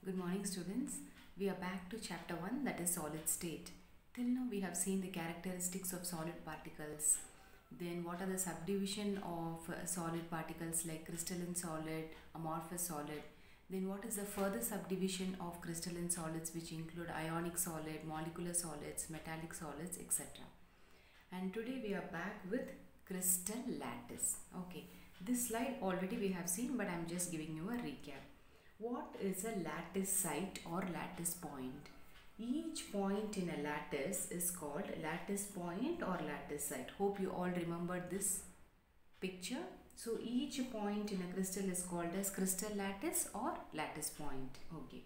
Good morning, students. We are back to chapter 1, that is solid state. Till now we have seen the characteristics of solid particles. Then what are the subdivision of solid particles like crystalline solid, amorphous solid. Then what is the further subdivision of crystalline solids, which include ionic solid, molecular solids, metallic solids, etc. And today we are back with crystal lattice. Okay, this slide already we have seen, but I am just giving you a recap. What is a lattice site or lattice point? Each point in a lattice is called lattice point or lattice site. Hope you all remember this picture. So each point in a crystal is called as crystal lattice or lattice point. Okay.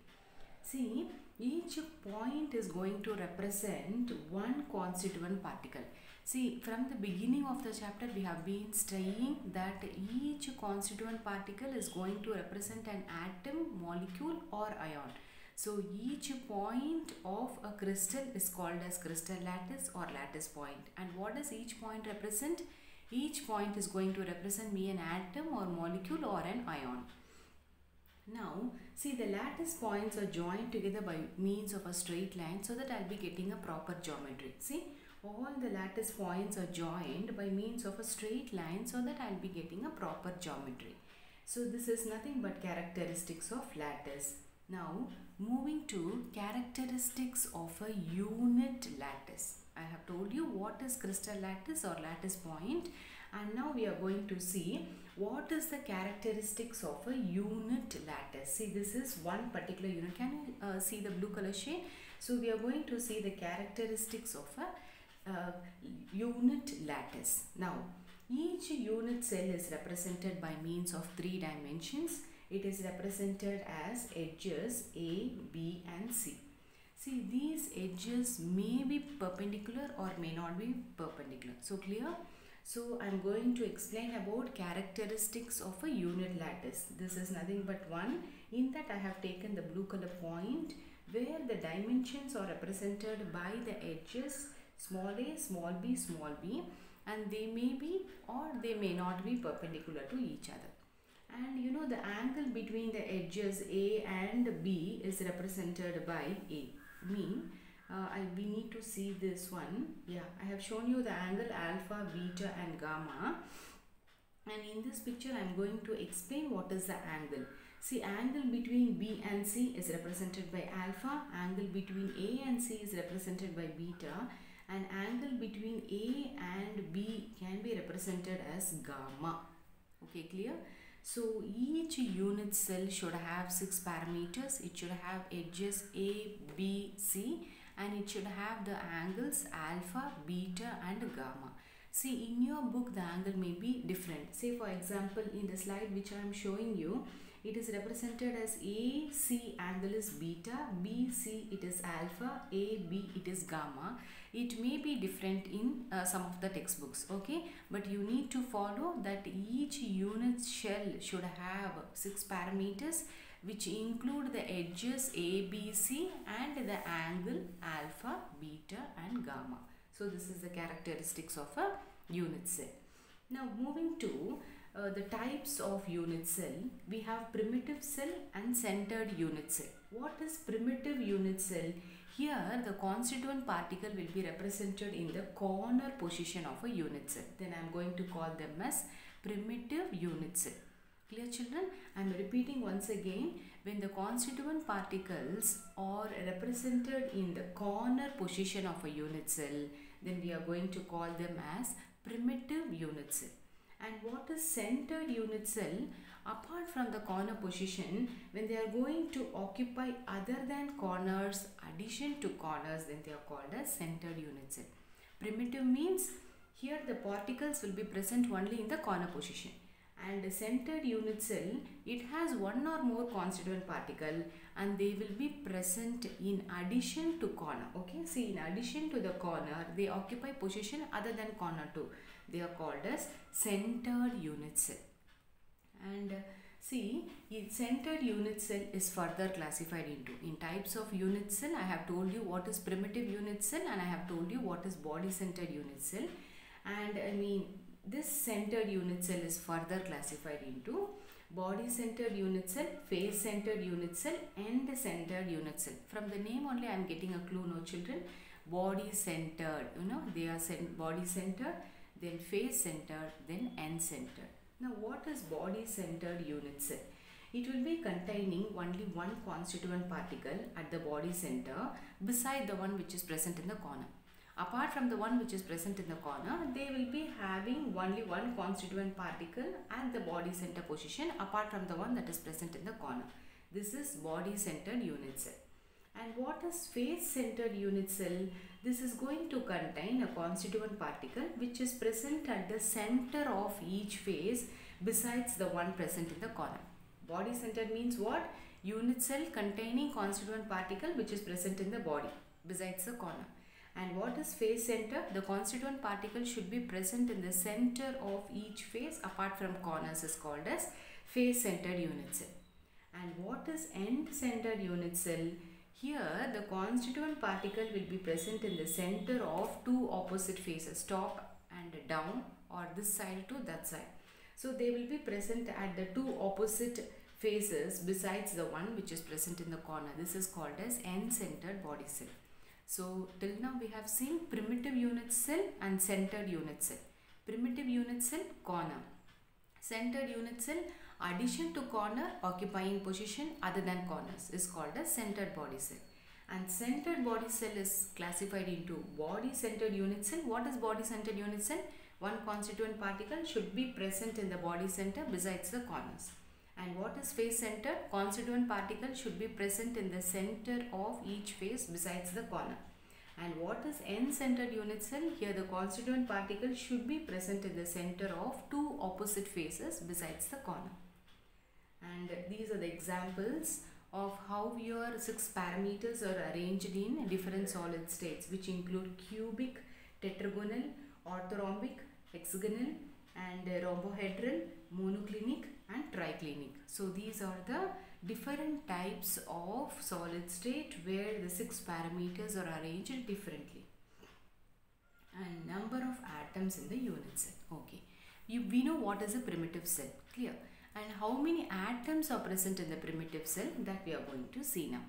See, each point is going to represent one constituent particle. See, from the beginning of the chapter, we have been studying that each constituent particle is going to represent an atom, molecule or ion. So, each point of a crystal is called as crystal lattice or lattice point. And what does each point represent? Each point is going to represent me an atom or molecule or an ion. Now, see, the lattice points are joined together by means of a straight line so that I'll be getting a proper geometry. See, all the lattice points are joined by means of a straight line so that I'll be getting a proper geometry. So, this is nothing but characteristics of lattice. Now, moving to characteristics of a unit lattice. I have told you what is crystal lattice or lattice point, and now we are going to see what is the characteristics of a unit lattice. See, this is one particular unit. Can you see the blue color shade? So we are going to see the characteristics of a unit lattice. Now, each unit cell is represented by means of 3 dimensions. It is represented as edges A, B and C. See, these edges may be perpendicular or may not be perpendicular. So clear? So I am going to explain about characteristics of a unit lattice. This is nothing but one. In that I have taken the blue color point where the dimensions are represented by the edges small a, small b, and they may be or they may not be perpendicular to each other. And you know, the angle between the edges A and B is represented by A. We need to see this one. Yeah, I have shown you the angle alpha, beta and gamma. And in this picture, I am going to explain what is the angle. See, angle between B and C is represented by alpha. Angle between A and C is represented by beta. And angle between A and B can be represented as gamma. Okay, clear? So each unit cell should have 6 parameters. It should have edges A, B, C, and it should have the angles alpha, beta and gamma. See, in your book the angle may be different. Say for example, in the slide which I am showing you, it is represented as AC angle is beta, BC it is alpha, AB it is gamma. It may be different in some of the textbooks, okay? But you need to follow that each unit shell should have 6 parameters which include the edges A, B, C and the angle alpha, beta and gamma. So this is the characteristics of a unit cell. Now moving to the types of unit cell, we have primitive cell and centered unit cell. What is primitive unit cell? Here the constituent particle will be represented in the corner position of a unit cell. Then I am going to call them as primitive unit cell. Clear, children? I am repeating once again. When the constituent particles are represented in the corner position of a unit cell, then we are going to call them as primitive unit cell. And what is centered unit cell? Apart from the corner position, when they are going to occupy other than corners, addition to corners, then they are called as centered unit cell. Primitive means here the particles will be present only in the corner position. And the centered unit cell, it has one or more constituent particle and they will be present in addition to corner. Okay, see, in addition to the corner, they occupy position other than corner too. They are called as centered unit cell. And see, centered unit cell is further classified into. In types of unit cell, I have told you what is primitive unit cell and I have told you what is body centered unit cell. And this centered unit cell is further classified into Body centered unit cell, face centered unit cell, end centered unit cell. From the name only I am getting a clue, no children. Body centered, they are body centered, then face centered, then end centered. Now what is body centered unit cell? It will be containing only one constituent particle at the body center beside the one which is present in the corner. Apart from the one which is present in the corner, they will be having only one constituent particle at the body center position apart from the one that is present in the corner. This is body centered unit cell. And what is face centered unit cell? This is going to contain a constituent particle which is present at the center of each face besides the one present in the corner. Body centered means what? Unit cell containing constituent particle which is present in the body besides the corner. And what is face center? The constituent particle should be present in the center of each face apart from corners is called as face centered unit cell. And what is end centered unit cell? Here the constituent particle will be present in the center of two opposite faces, top and down, or this side to that side. So they will be present at the two opposite faces besides the one which is present in the corner. This is called as end centered body cell. So till now we have seen primitive unit cell and centered unit cell. Primitive unit cell, corner. Centered unit cell, addition to corner occupying position other than corners is called as centered body cell. And centered body cell is classified into body centered unit cell. What is body centered unit cell? One constituent particle should be present in the body center besides the corners. And what is face centered? Constituent particle should be present in the center of each face besides the corner. And what is end centered unit cell? Here the constituent particle should be present in the center of two opposite faces besides the corner. And these are the examples of how your 6 parameters are arranged in different solid states, which include cubic, tetragonal, orthorhombic, hexagonal, and rhombohedral, monoclinic and triclinic. So these are the different types of solid state where the 6 parameters are arranged differently. And number of atoms in the unit cell. Okay, we know what is a primitive cell, clear. And how many atoms are present in the primitive cell, that we are going to see now.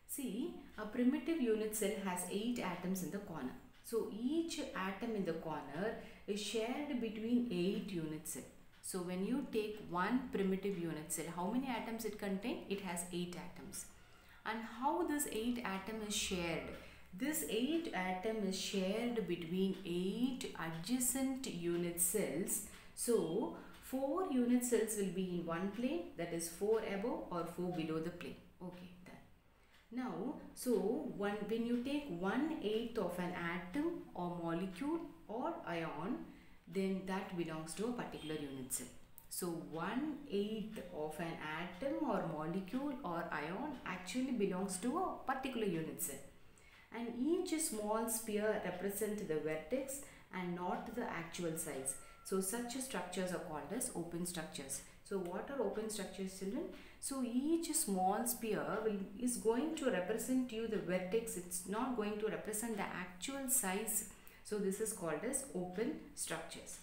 See, a primitive unit cell has 8 atoms in the corner. So each atom in the corner is shared between 8 unit cells. So when you take one primitive unit cell, how many atoms it contains? It has 8 atoms. And how this 8 atom is shared? This 8 atom is shared between 8 adjacent unit cells. So 4 unit cells will be in one plane, that is 4 above or 4 below the plane. Okay, done. Now, so when you take 1/8 of an atom or molecule or ion, then that belongs to a particular unit cell. So 1/8 of an atom or molecule or ion actually belongs to a particular unit cell. And each small sphere represents the vertex and not the actual size. So such structures are called as open structures. So what are open structures, children? So each small sphere is going to represent you the vertex. It's not going to represent the actual size. So this is called as open structures.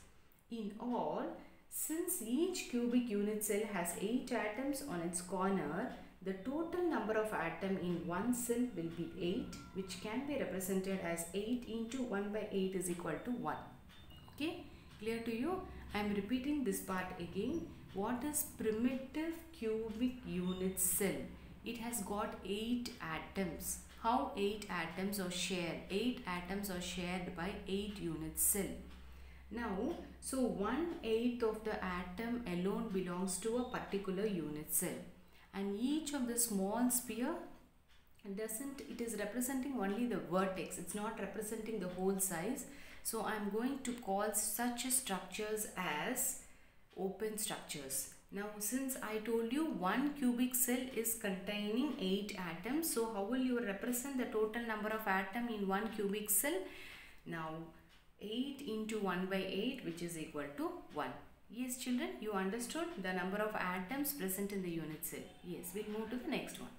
In all, since each cubic unit cell has 8 atoms on its corner, the total number of atoms in one cell will be 8, which can be represented as 8 into 1/8 is equal to 1. Okay, clear to you? I am repeating this part again. What is primitive cubic unit cell? It has got 8 atoms. How 8 atoms are shared? 8 atoms are shared by 8 unit cell. Now, so 1/8 of the atom alone belongs to a particular unit cell. And each of the small sphere it is representing only the vertex. It's not representing the whole size. So I'm going to call such structures as open structures. Now since I told you one cubic cell is containing 8 atoms, so how will you represent the total number of atoms in one cubic cell? Now 8 into 1/8, which is equal to 1. Yes children, you understood the number of atoms present in the unit cell. Yes, we'll move to the next one.